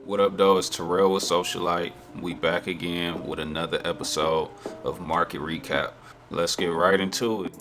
What up, though? It's Terrell with Socialite. We back again with another episode of Market Recap. Let's get right into it.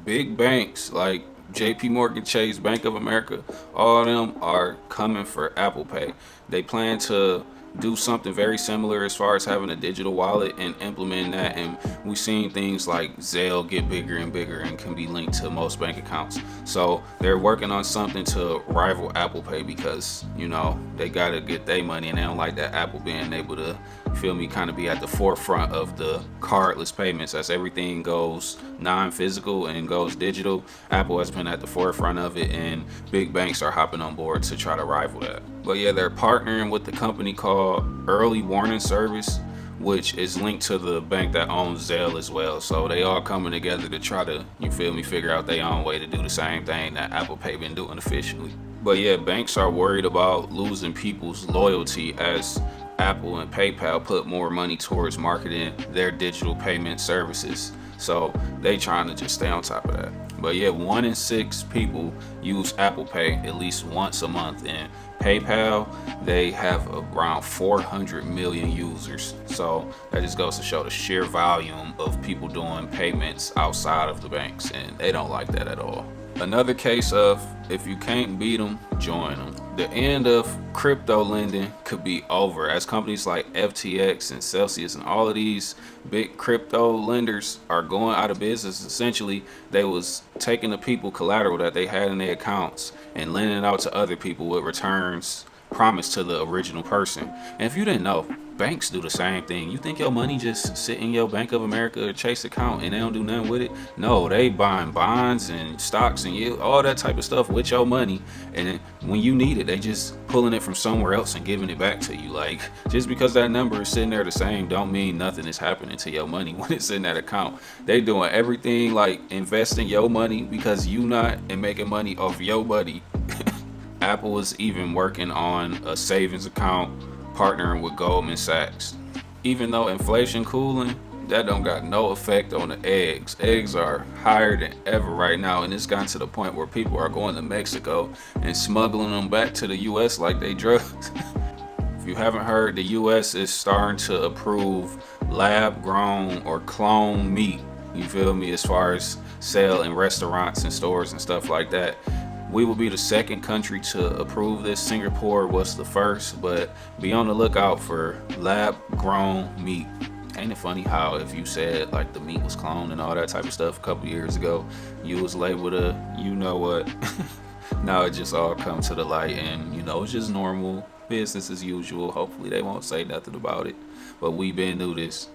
Big banks like JP Morgan Chase, Bank of America, all of them are coming for Apple Pay. They plan to do something very similar as far as having a digital wallet and implementing that. And we've seen things like Zelle get bigger and bigger and can be linked to most bank accounts. So they're working on something to rival Apple Pay because, they got to get their money and they don't like that Apple being able to, kind of be at the forefront of the cardless payments as everything goes non-physical and goes digital. Apple has been at the forefront of it, and big banks are hopping on board to try to rival that. But yeah, they're partnering with the company called Early Warning Service, which is linked to the bank that owns Zelle as well. So they all coming together to try to, figure out their own way to do the same thing that Apple Pay been doing officially. But yeah, banks are worried about losing people's loyalty as Apple and PayPal put more money towards marketing their digital payment services. So they trying to just stay on top of that. But yeah, 1 in 6 people use Apple Pay at least once a month. And PayPal, they have around 400 million users. So that just goes to show the sheer volume of people doing payments outside of the banks. And they don't like that at all. Another case of if you can't beat them, join them. The end of crypto lending could be over as companies like FTX and Celsius and all of these big crypto lenders are going out of business. Essentially, they was taking the people collateral that they had in their accounts and lending it out to other people with returns promised to the original person. And if you didn't know, banks do the same thing. You think your money just sit in your Bank of America or Chase account and they don't do nothing with it? No, they buying bonds and stocks and all that type of stuff with your money. And then when you need it, they just pulling it from somewhere else and giving it back to you. Like, just because that number is sitting there the same don't mean nothing is happening to your money when it's in that account. They doing everything like investing your money because you not and making money off your money. Apple is even working on a savings account partnering with Goldman Sachs. Even though inflation cooling, that don't got no effect on the eggs. Eggs are higher than ever right now, and it's gotten to the point where people are going to Mexico and smuggling them back to the US like they drugs. If you haven't heard, the US is starting to approve lab grown or clone meat. You feel me? As far as sale in restaurants and stores and stuff like that. We will be the second country to approve this. Singapore was the first, but be on the lookout for lab-grown meat. Ain't it funny how if you said like the meat was cloned and all that type of stuff a couple years ago, you was labeled a you know what? Now it just all come to the light and it's just normal business as usual. Hopefully they won't say nothing about it, but we been through this.